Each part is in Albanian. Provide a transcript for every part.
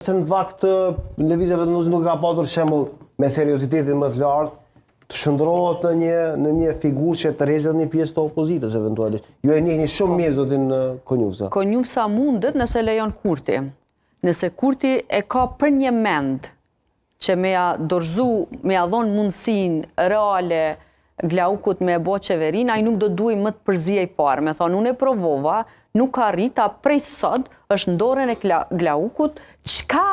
Se në fakt lëvizja vendosur nuk ka patur shembull me seriozitetin më të lartë të shndrohet në një figurë që të rrezet një pjesë të opozitës eventualisht. Ju e njihni shumë mirë zotin Konjufsa. Konjufsa mundet nëse lejon Kurti. Nëse Kurti e ka për një mend që me ja dhon mundësinë reale Glaukut me e bo qeverin, ai nuk do duaj më të përzijej fare. Me thonë, unë e provova, nuk arrita prej sot është ndorën e Glaukut, çka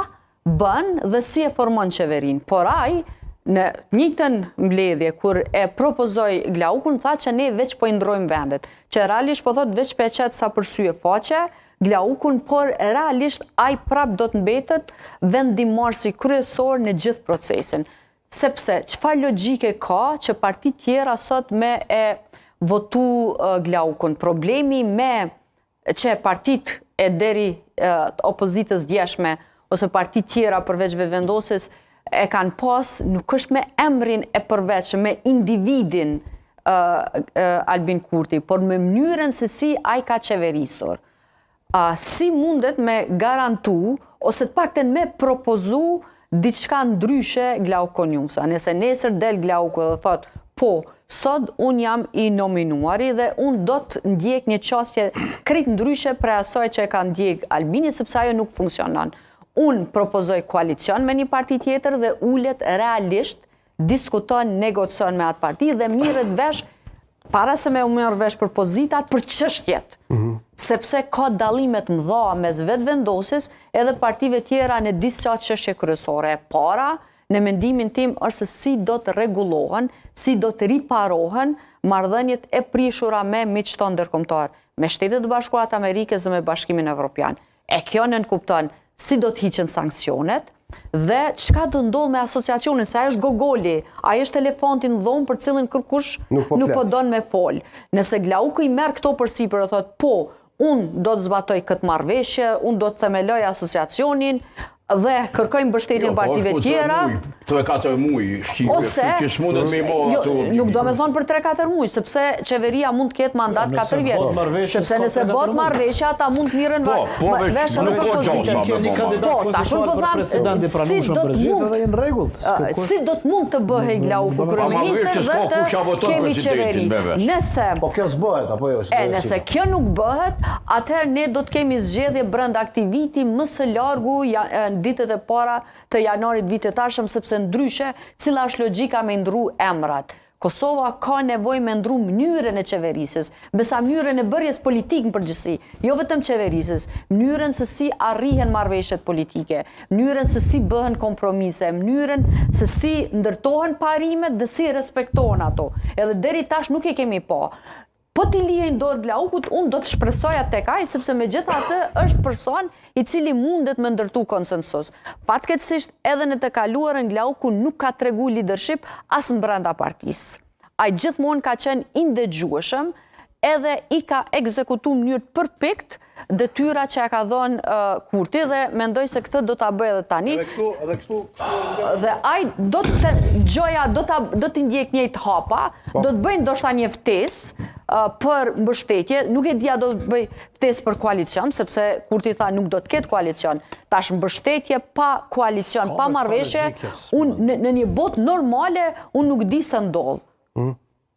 bën dhe si e formon qeverin. Por ai, në njëjtën mbledhje, kur e propozoi Glaukun, tha që ne veç po i ndrojmë vendet. Që realisht po thot veç pe qetë sa përsye faqe, Glaukun, por realisht ai prap do të mbetet vendimarrësi kryesor në gjithë procesin. Sepse çfarë logjike ka që parti tjera sot me e votu Glaukun. Problemi me që partit e deri opozitës djeshme ose partit tjera përveç vetëvendosjes e kanë pas nuk është me emrin e përveçëm, me individin Albin Kurti, por me mënyrën se si ai ka qeverisur. Si mundet me garantu ose të pakten me propozu diçka ndryshe Glauk Konjufsa. Nëse nesër del Glauku dhe thot, po, sot unë jam i nominuari dhe unë do të ndjek një qasje krejt ndryshe për asaj që e ka ndjek Albini, sepse ajo nuk funksionon. Unë propozoj koalicion me një parti tjetër dhe ullet realisht, diskuton, negocion me atë parti dhe mirët vesh, para se me u merr vesh për pozitat, për çështjet. Sepse ka dallimet mëdha mes vetëvendosjes edhe partive tjera në disa çështje kryesore. E para, në mendimin tim, është se si do të rregullohen, si do të riparohen marrëdhëniet e prishura me miqton ndërkombëtar, me Shtetet e Bashkuara të Amerikës dhe me Bashkimin Evropian. E kjo nënkupton si do të hiqen sanksionet dhe çka do ndodh me asociacionin, se ai është gogoli, ai është elefanti në dhomë për cilin kërkush nuk po don me fol. Nëse Glauku i merr këto përsipër dhe thot, po, unë do të zbatoj këtë marrëveshje, unë do të themeloj asociacionin dhe kërkoj mbështetjen partive tjera. 3-4 muaj nuk do me thonë për 3-4 muaj, sepse qeveria mund të ketë mandat 4 vjet. Sepse nëse bot marrëveshja, ata mund të mirën vesh edhe për pozitën. Po, tashun po thamë, si do të mund të bëhej Glauku kryeministër dhe të kemi qeveri. Po kjo s'bëhet, apo jo? Nëse kjo nuk bëhet, atëherë ne do të kemi zgjedhje brenda aktiviti më së largu ditët e para të janarit vitit arshëm, sepse ndryshe cila është logjika me ndru emrat. Kosova ka nevojë me ndru mënyrën e qeverisjes, besa mënyrën e bërjes politik në përgjithësi, jo vetëm qeverisjes, mënyrën se si arrihen marrëveshjet politike, mënyrën se si bëhen kompromise, mënyrën se si ndërtohen parimet dhe si respektohen ato. Edhe deri tash nuk e kemi pa. Po t'i lihen dorë Glaukut, unë do të shpresoja tek ai, sepse megjithatë është person i cili mundet me ndërtu konsensus. Fatkeqësisht edhe në të kaluarën Glauku nuk ka tregu leadership as brenda partisë. Ai gjithmonë ka qenë i ndëgjueshëm, edhe i ka ekzekutu në mënyrë përpikt detyra që e ka dhënë Kurti dhe mendoj se këtë do ta bëj edhe tani. Dhe ai do të ndjek njëjtë hapa, do të bëjnë ndoshta një ftesë për mbështetje, nuk e dia do të bëj ftesë për koalicion, sepse Kurti tha nuk do të ketë koalicion. Tash mbështetje pa koalicion, pa marrëveshje, unë në një botë normale unë nuk di se ndodh.